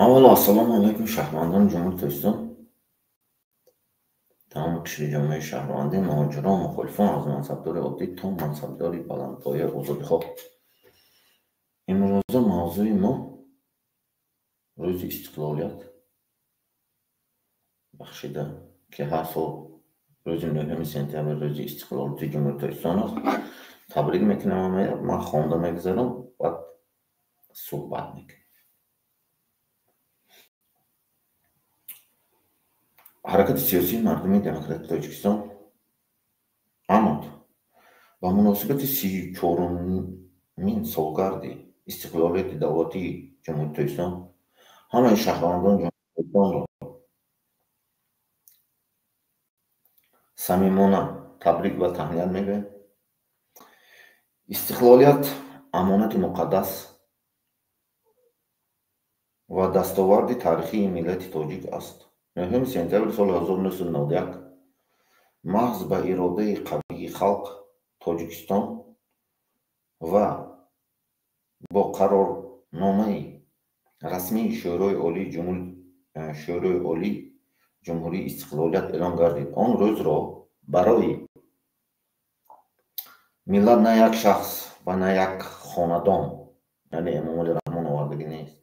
Avvalo assalomu alaykum Shahramandon Jumhur do'stlar. Tamom kishili jamoayi Shahramandi muhojiron muxolifon az mansabdori oddiy to mansabdori balandpoya ozodixoh. Imro'za mavzui ma ro'zi istiqloliyat baxshida ki har sol ro'zi 9 sentyabr ro'zi istiqloliyati Jumhuriyat است. تبریک میکنم من خوانده میگذارم بعد صحبت میکنم. حرکت سیاسی مردمی دموکرات تاجیکستان آمد با مناسبت 34مین سالگرد استقلالیت دولتی جمهوری تاجیکستان همه شهروندان جمهوری تاجیکستان را صمیمانه تبریک و تهنیت میگویم. استقلالیت امانت مقدس و دستاورد تاریخی ملت تاجیک است. 9 سپتامبر سال 1991 محض به اراده قوی خلق تاجیکستان و با قرارنامه رسمی شورای عالی جمهوری استقلالیت اعلام گردید. آن روز را برای ملت نه یک شخص و نه یک خاندان، یعنی امامعلی رحمان آوردگی نیست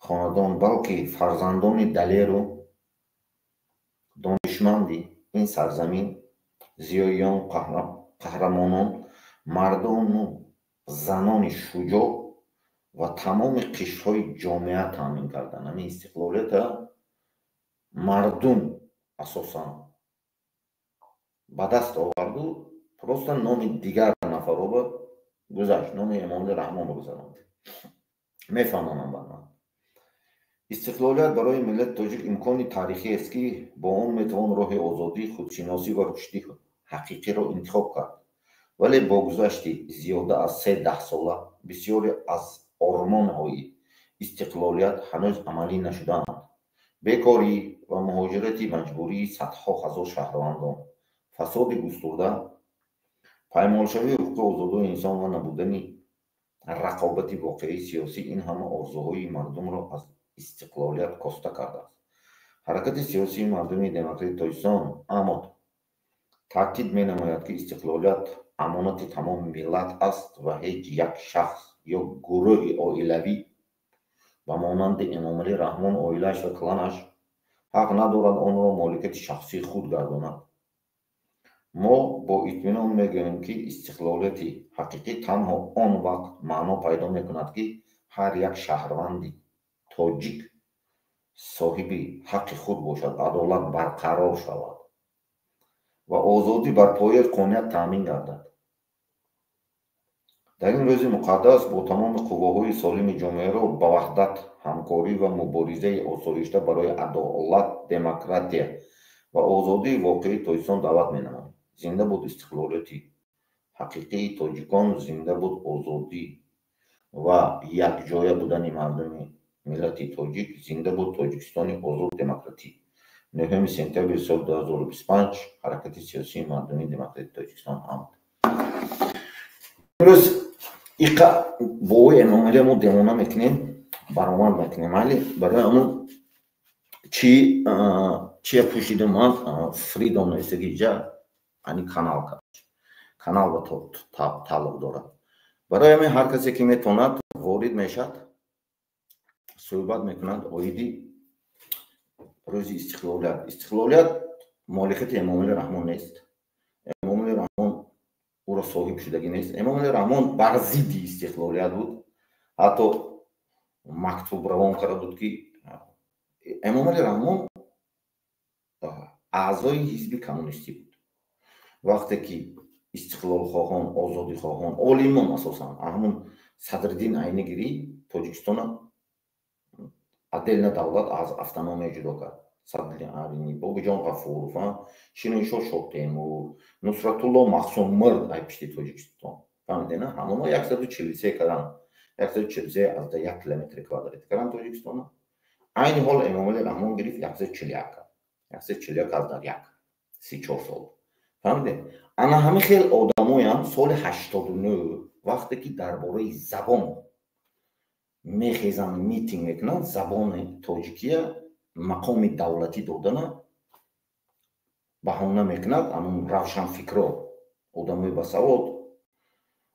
خاندان، بلکه فرزندان دلیر و دانشمندی این سرزمین، زیایان، قهرمانان، مردان و زنان شجاع و تمام قشرهای جامعه تامین کردند. همین استقلالیت مردم اساسا به دست آورد و پروست نام دیگر نفر رو گذاشت، نام امامعلی رحمان رو گذاشت. میفهمم من استقلالیت برای ملت تاجیک امکانی تاریخی است که با آن میتوان راه آزادی، خودشناسی و رشد حقیقی را انتخاب کرد. ولی با گذشت زیاده از 13 ساله بسیاری از آرمان‌های استقلالیت هنوز عملی نشده‌اند. بیکاری و مهاجرت مجبوری صدها هزار شهروندان، فساد گسترده، پایمالشوی حقوق آزادی انسان و نبودن رقابت واقعی سیاسی، این همه آرزوهای مردم را از استقلالیت کاسته کرده است. حرکت سیاسی مردمی دموکرات تاجیکستان اما تاکید می‌نماید که استقلالیت امانت تمام ملت است و هیچ یک شخص یا گروه عائلوی به مانند امامعلی رحمان، عائله‌اش و کلانش حق ندارد آن را مالکیت شخصی خود گرداند. ما با اطمینان میگوییم که استقلالیت حقیقی تنها آن وقت معنا پیدا میکند که هر یک شهروند تاجیک صاحب حق خود باشد، عدالت برقرار شود و آزادی بر پایه قانونیت تامین گردد. در این روز مقدس با تمام قواهای سالم جامعه را به وحدت، همکاری و مبارزه آسایشته برای عدالت، دموکراسی و آزادی واقعی تاجیکستان دعوت می‌نماییم. زنده بود استقلالیت حقیقی تاجیکان، زنده بود آزادی و یکجای بودن مردم ملت تاجیک، زنده بود تاجیکستان آزاد دموکراتی. 9 سپتامبر سال 2025 حرکت سیاسی مردمی دموکرات تاجیکستان آمد. امروز با امامعلی ما دمونه میکنیم، برآمد میکنیم، ولی برای همون چی پوشیده من فریدام استگیجا یعنی کانال با تعلق دارد. برای همین هر کسی که میتواند وارد میشد، صحبت میکند اویدی روزی استقلالیت مالکیت امامعلی رحمان نیست. امامعلی رحمان او را صاحب شدگی نیست. امامعلی رحمان بر ضد استقلالیت بود. حتی مکتوب روان کرده بود که امامعلی رحمان اعضای حزب کمونیستی بود. وقتی که استقلال خواهان، آزادی خواهان، عالمان اساسا همون صدرالدین عینیگیری تاجیکستان отдельно davlat از автономия جدا کرد. صدرالدین عینی، بابیجان غفورов, شیرینشاه شاه تیمور، نصرتالله مخصوم ای پشت تاجیکستان. فهمیدین؟ همونا 143 کردن. 143 از 1 کیلومتر کوادراتی کردن تاجیکستان. این حال امامعلی رحمان گرفت 141 کرد. 141 از در 34 سال. فهمیدین؟ انا همه خیلی آدمایی هم سال 89 وقتی که درباره زبان мехезан митинг мекунанд, забони тоҷикия мақоми давлатӣ додана баҳона мекунад амн равшанфикро, одамои басавод,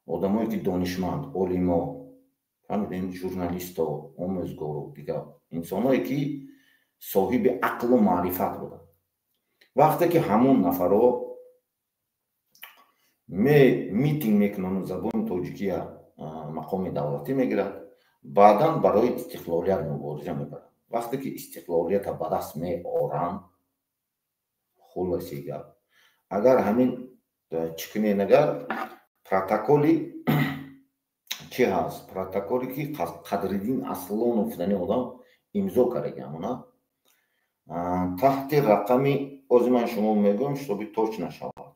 одамое ки донишманд, олимо, фаҳмидем, журналисто, омӯзгоро, дигар инсоное ки соҳиби ақлу маърифат буданд. вақте ки ҳамон нафаро митинг мекунанд, забони тоҷикия мақоми давлатӣ мегирад, баъдан барои истиқлолият мубориза мебаранд. вақте ки истиқлолиятро ба даст меоранд, хулоси гап, агар ҳамин чикненагар протоколи чӣ ҳаст, протоколе ки Қадриддин Аслонов дани одам имзо кардаgamona таҳти рақами ози ман шумо мегӯям, шутоби точно шавад,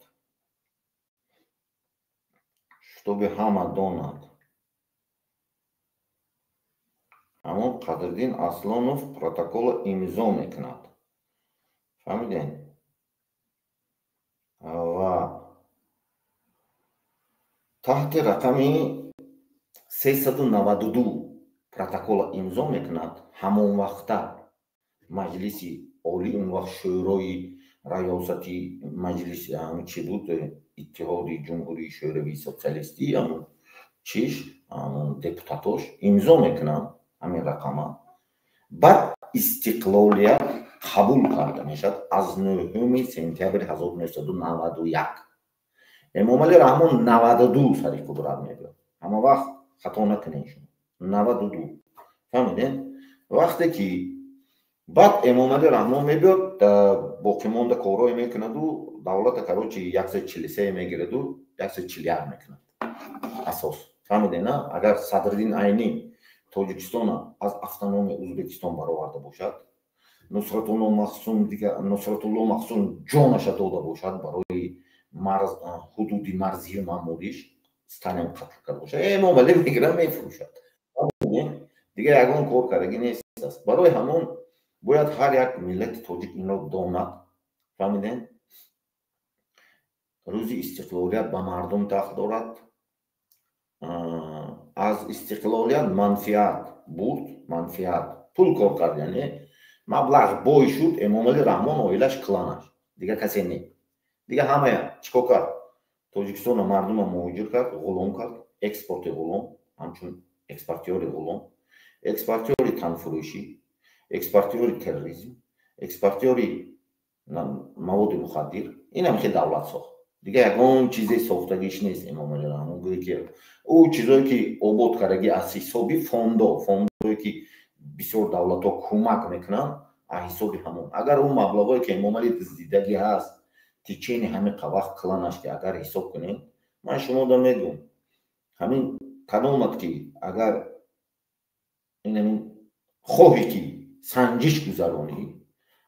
шутоби ҳама донад. ҳамон Қадриддин Аслонов протокола имзо мекунад, фаҳмидем, ва таҳти рақами 392 протокола имзо мекунад. ҳамон вақта маҷлиси олӣ, он вақт шӯрои раёсати маҷлиси чӣ буд, иттиҳоди ҷумҳурии шӯравии социалистӣ, чиш депутатош имзо мекунанд ҳамин рақама. баъд истиқлолият қабул карда мешавад аз 9 сентябри 1991. эмомалӣ раҳмон 92 сари қудрат мебиёд. ҳама вақт хато накунед шумо, 92, фаҳмидем. вақте ки баъд эмомалӣ раҳмон мебиёд, боқимонда корое мекунаду давлата карочи 143 мегираду 141 мекунад асос, фаҳмидем. агар Садриддин Айнӣ Тоҷикистона аз автономияи Ӯзбекистон бароварда бошад, Нусратулло Махсун ҷонаша дода бошад барои ҳудуди марзии маъмуриш, Сталин қатл карда бошад, эмомалӣ мегирад мефурӯшад. дигар ягон кор кардаги нест аст. барои ҳамон бояд ҳар як миллати тоҷик инро донад, фаҳмидем. рӯзи истиқлолият ба мардум дахт дорад. аз истиқлолият манфиат бурд, манфиат пул кор кард, яъне маблағ бой шуд. эмомалӣ раҳмон оилаш кланаш, дигар касе не, дигар ҳамая чикор кард? Тоҷикистона мардума муҳоҷир кард, ғулом кард, экспорти ғулом, ҳамчун экспортёри ғулом, экспортёри танфурӯшӣ, экспортёри терроризм, экспортёри маводи мухаддир. инам ки давлат сохт, дигар ягон чизе сохтагиш нест. эмомалӣ раҳмон гӯе ки ӯ чизое ки обод кардаги аз ҳисоби фондое ки бисёр давлатҳо кӯмак мекунанд, аз ҳисоби ҳамон. агар ӯ маблағое ки эмомалӣ диздидаги ҳаст, тичени ҳамиқа вақт кланаш, ки агар ҳисоб кунем, ман шумода мегӯям ҳамин кадомат ки агар инамин хоҳӣ ки санҷиш гузаронӣ,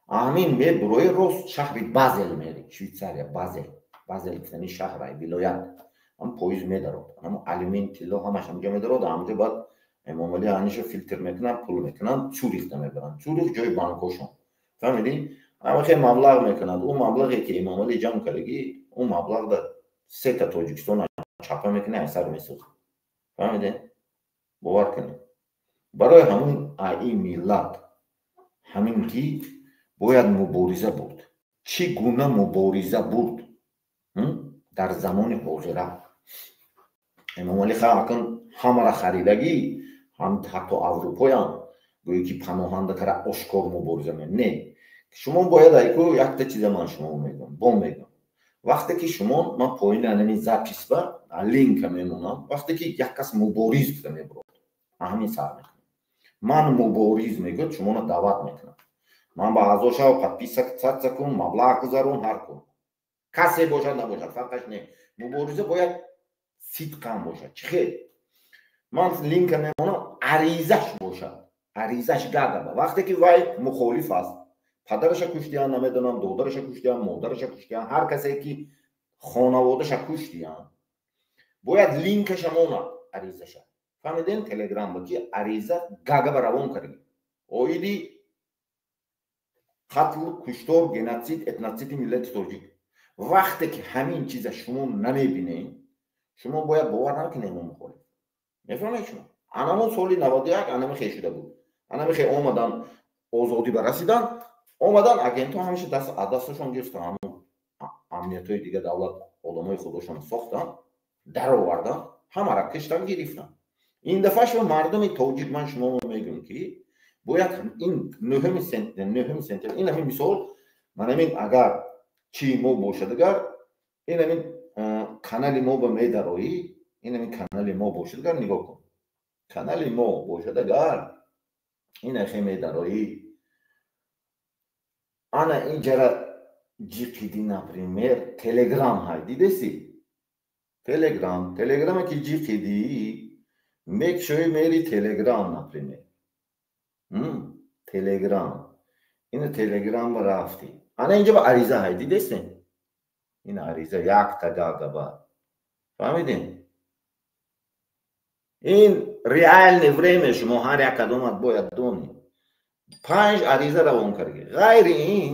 ҳамин мебурои рост шаҳри Базел мери, Швейтсария, Базел гуфтани шаҳрай вилоят, ҳам поиз медарод, ҳам алюмин, тилло ҳамаш ҳамҷо медарод. ҳамҷо баъд эмомалӣ ҳанишо филтр мекунанд, пул мекунанд, Цюрихда мебаранд. Цюрих ҷои банкошон, фаҳмидӣ. ҳамахе маблағ мекунад. ӯ маблағе ки эмомалӣ ҷамъ кардаги, ӯ маблағда сета Тоҷикистон чапа мекунад, асар месозад, фаҳмидӣ. бовар кунед. барои ҳамон аи миллат ҳамин ки бояд мубориза бурд. чӣ гуна мубориза бурд дар замони ҳозира? эмомалӣ хакн ҳамаро харидагӣ, ҳатто аврупоям гӯё ки паноҳанда кара ошкор мубориза не. шумо бояд айку якта чиза ман шумо мегӯям, мегӯям. вақте ки шумо, ман поини анами записба линка мемонам, вақте ки як кас мубориз гуфта мебурад, ҳамин сар мекунам. ман мубориз мегӯяд, шуморо даъват мекунам. ман ба аъзо шав, подписаться кун, маблағ гузарон, ҳар кун. касе бошад набошад, фарқаш не. мубориза бояд сидқан бошад. чӣ хел? ман линка мемонам, аризаш бошад. аризаш гага. вақте ки вай мухолиф аст, падараша куштиян, намедонам, додараша куштиян, модараша куштиян, ҳар касе ки хонаводаша куштиян, бояд линкаша монад, аризаша. фаҳмидем? Телеграмда ки ариза гага ба равон кард. оиди қатл, куштор, геноцид, этноциди миллати тоҷик. вақте ки ҳамин чиза шумо намебинед, шумо бояд бовар накунед мо мухолиф. мефаҳмед шумо? анамон соли 91 анами хе шуда буд. Анами хе омадан озодӣ ба расидан, омадан агентҳо ҳамаша дасташон гирифтан, ҳамон амниятҳои дига давлат одамои худошон сохтан, даровардан, ҳамаро киштан гирифтан. ин дафъа шумо мардуми тоҷик, ман шумо мегӯям ки бояд ин нӯҳами сентябр, ин ҳамин мисол, ман ҳамин агар чӣ мо бошад, агар ин ҳамин канали мо ба медароӣ, ин ҳамин канали мо бошад, агар нигоҳ кун, канали мо бошад, агар ин ахе медароӣ, ана инҷара ҷиқиди, например, телеграм ҳай дидеси? Телеграме ки ҷиқиди, мекшои мери телеграм, например. Телеграм. Ина телеграм рафти. Ана инҷа ба ариза ҳай дидеси? Ин ариза 1 гигабайт. Фаҳмидин? ин реальне время шумо ҳар як кадомат бояд донед. 5 ариза равон карди. Ғайри ин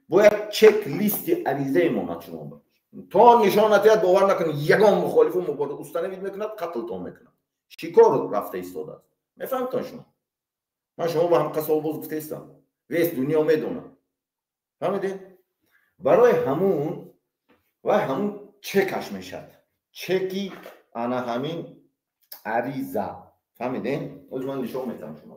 бояд чек листи аризаи монад шумо бошад. То нишонат яд бовар накунед, ягон мухолифу мубориза устанавид мекунад, қатлтон мекунад. Шикор рафта истодааст. мефаҳмтон шумо? ман шумо ба ҳам қасол боз гуфтаистам. вес дунё медонад. фаҳмидед? барои ҳамун ва ҳамун чекаш мешад. чеки ана ҳамин ариза. фаҳмидед? оз ман нишон метам шумо.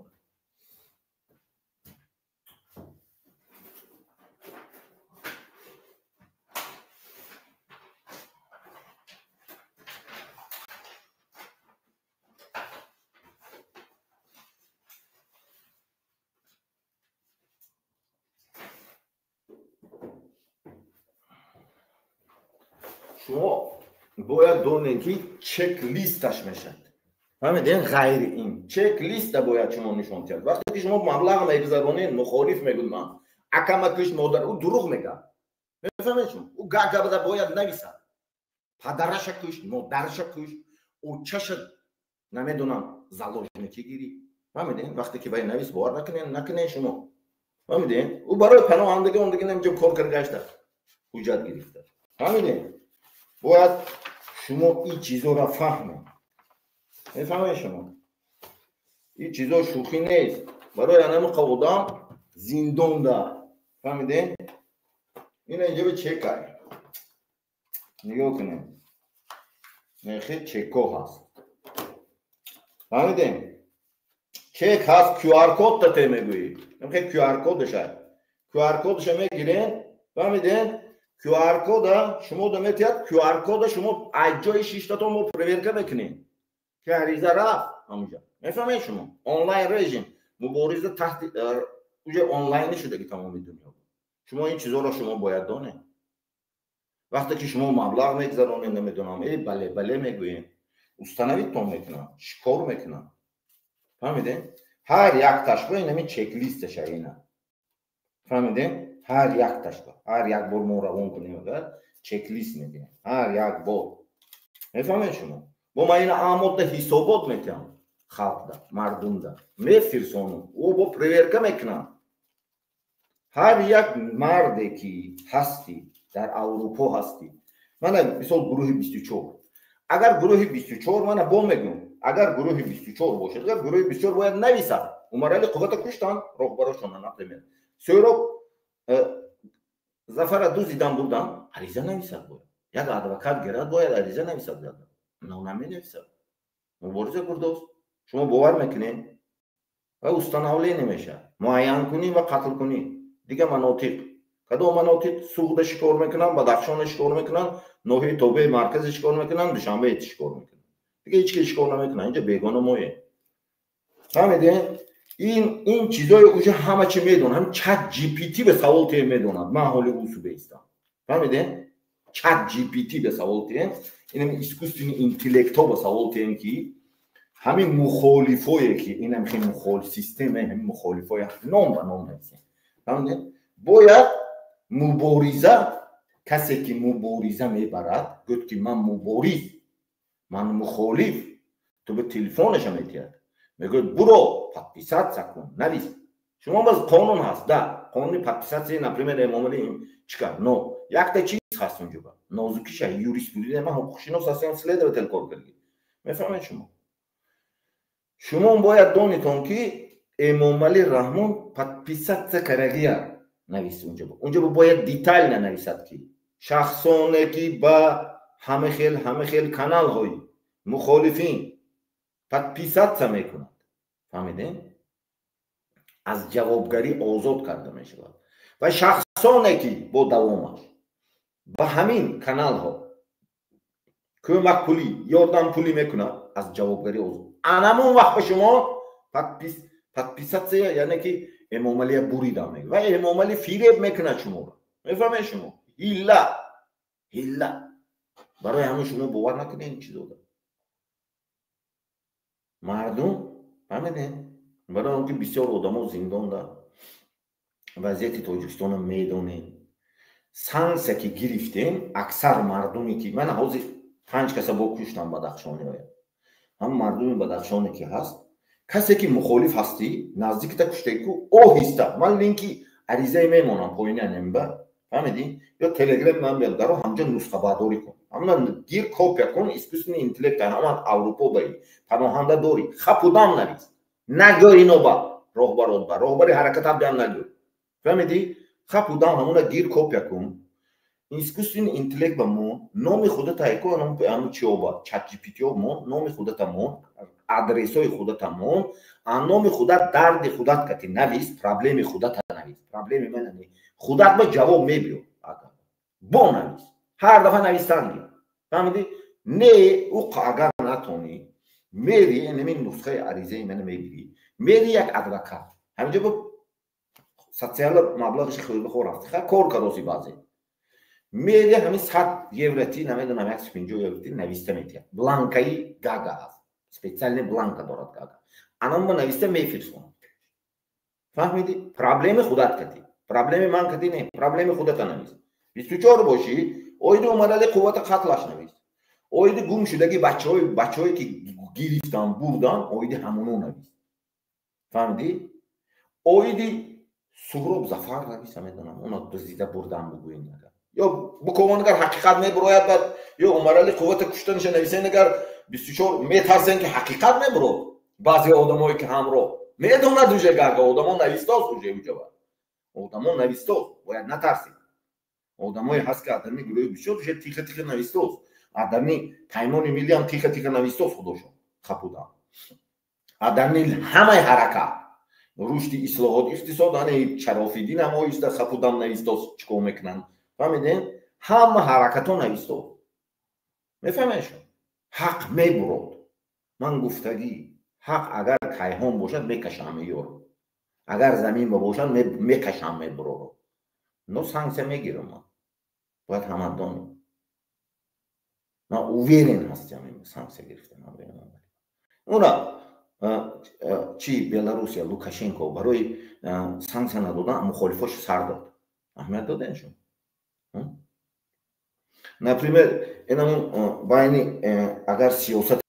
шумо бояд донед ки чек листаш мешад. фаҳмидед? ғайри ин чек листа бояд шумо нишон диҳед. вақте ки шумо маблағ мегузаронед, мухолиф мегӯяд ман акама киш модар, ӯ дурӯғ мегӯяд. мефаҳмед шумо? ӯ гагабада бояд нависад. падараша куш, модараша куш, учаша намедонам заложники гирӣ. фаҳмидед? вақте ки вай навис бовар накунед шумо. фаҳмидед? ӯ барои паноҳандагӣ ондагӣ намеҷам кор кар гашта. ҳуҷҷат гирифта. фаҳмидед? бояд шумо ин чизоро фаҳмед. мефаҳмед шумо? ин чизо шӯхӣ нест. барои анами қаводам зиндонда. фаҳмидед? ин инҷа чекай. нигоҳ кунед. нерхи чекҳо ҳаст. фаҳмидед? чек ҳаст, QR код та мегӯӣ. нерхи QR кодша. QR кодша мегиред. фаҳмидед? QR кода шумо дометият, QR кода шумо аз ҷои 6 та мо проверка мекунед. ки ариза рафт ҳамунҷа. мефаҳмед шумо? онлайн режим. мубориза таҳти уҷа онлайни шудаги тамоми дунё. шумо ин чизоро шумо бояд донед. вақте ки шумо маблағ мегзаронед, намедонам, бале мегӯед, установидтон мекунад, шикор мекунад. фаҳмидед? ҳар як ташба ин ҳамин чеклисташа ина. фаҳмидед? ҳар як ташба, ҳар як бор мо равон кунем, агар чеклист мегӯем. ҳар як бор. мефаҳмед шумо? бо ман ина амодда ҳисобот метиҳам халқда, мардумда. мефирсонам. ӯ бо проверка мекунам. ҳар як марде ки ҳастӣ, дар аврупо ҳастӣ. мана мисол гурӯҳи 24. агар гурӯҳи 24 мана бо мегӯям. агар гурӯҳи 24 бошад, агар гурӯҳи 24 бояд нависад. умарали қуввата куштан роҳбарошона например. сӯроб зафара дуздидан бурдан, ариза нависад бояд. як адвокат гирад бояд ариза нависад. наменависад. мубориза бурдост. шумо бовар мекунед ва установление мешавад. муайян кунӣ ва қатл кунӣ. дига манотиқ. кадом манотиқ суғда шикор мекунанд, бадахшон шикор мекунанд, ноҳияи тобеи маркази шикор мекунанд, душанбе шикор мекунанд. дига ҳеҷ кис шикор намекунад. инҷа бегона моем. фаҳмидед? ин чизои уҷа ҳама чӣ медонад. ҳам чат GPT ба савол тем медонад. ман ҳоли ӯсу беистам. фаҳмидед? чат GPT ба савол тем. ин искусствени интеллектҳо ба савол тем ки ҳамин мухолифое ки ин ҳамин мухолиф системаи ҳамин мухолифое ном ба ном нависем. фаҳмидед? бояд мубориза, касе ки мубориза мебарад, гӯд ки ман мубориз, ман мухолиф, то ба телефонаша метиҳад. мегӯяд буро подписатсия кун, навис. шумо баз қонун ҳаст, да, қонуни подписатсия, например, эмомали чикар, но якта чиз ҳаст унҷо ба. нозукиша юриспруденция, ман ҳуқуқшинос ҳастам, следователь кор кардем. мефаҳмед шумо? شما باید دونیتون که امامعلی رحمان подписаться карагия навис اونجا باید دیتیل ننویسد که شخصانه که با همه خیل کانال های مخالفین подписаться میکنند. فهمیدین؟ از جوابگری آزاد کرده می شود و شخصانه که با دوامش با همین کانال ها کمک پولی یاردم پولی میکنه از جوابگری آزاد. انمون وقت به شما подписаться یعنی که امامعلی بریده میگه و امامعلی فریب میکنه شما رو. میفهمید شما؟ هیله برای همه شما باور نکنید این چیز رو. مردم فهمیدین؟ برای اون که بسیار آدم زندان دارن وضعیت تاجیکستان رو میدونین. سانکسیا که گرفتیم اکثر مردمی که من حاضر 5 کس با کشتم بدخشانی های هم مردمی بدخشانی که هست کسی که مخالف هستی نزدیک تا کشته کو او هسته من لینکی عریضه میمونم پایین نمبر فهمیدین یا تلگرام من بلدارو همجا نسخه برداری کن همون گیر کپی کن اسکوسن اینتелект همون اروپا بایی پناهنده داری خپودام نویس نگو اینو با راهبری حرکت هم بیان نگو فهمیدی خپودام همون گیر کپی کن اسکوسن اینتелект بمون نام خودت ایکو همون چی اوبا چت جی پی تی مون نام خودتمون آدرسای خودتمون نام خودت درد خودت کتی نویس پرابلم خودت نویس پرابلم من نویس خودت با جواب میبیو با نویس هر دفعه نویستن فهمیدی نه او اگر نتونی میری نمین نسخه عریضه من میبری میری یک ادوکات همینجا با سوسیال مبلغش خیلی بخور رفت خیلی کار کردوسی بازی میری همین 100 یوروتی نمیدونم 150 یوروتی نویسته میتونی بلانکایی گاگا هست специальный бланка دارد گاگا الان ما نویسته میفرستم فهمیدی پرابلم خودت کتی پرابلم من کتی نه پرابلم خودت نویس 24 باشی اوید اومدل قوت قتلش نویس اوید گم شدگی بچه‌ای که گرفتن بردن اوید همونو نویس فهمیدی اوید سهراب ظفر نویس میدونم اونا دزدیده بردن بگوین یا بکوان اگر حقیقت میبروید بعد یا اومدل قوت کشتنش نویسین اگر 24 میترسن که حقیقت میبرو بعضی آدمایی که همراه میدونه دوجه گاگا آدمو نویسته دوجه وجبا آدمو نویسته باید نترسید آدمایی هست که آدمی گروه بسیار دوجه تیخه نویسته آدمی پیمان ملی هم تیخه نویسته خودشون خپودن آدمی همه حرکت رشد اصلاحات اقتصاد آن شرافیدین هم آیسته خپودن نویسته چیکار میکنن فهمیدین همه حرکت ها نویسته میفهمیشون حق میبرد من گفتگی حق اگر کیهان باشد میکشم یارو اگر زمین باشد میکشم میبرو نو سانکسیا میگیرم من باید همه دانیم من اویرین هستم سانکسیا گرفتم اونا چی بلاروسیا لوکاشенکو برای سانکسیا ندادن مخالفاش سر داد اهمیت دادنشون например اینمون باینی اگر سیاست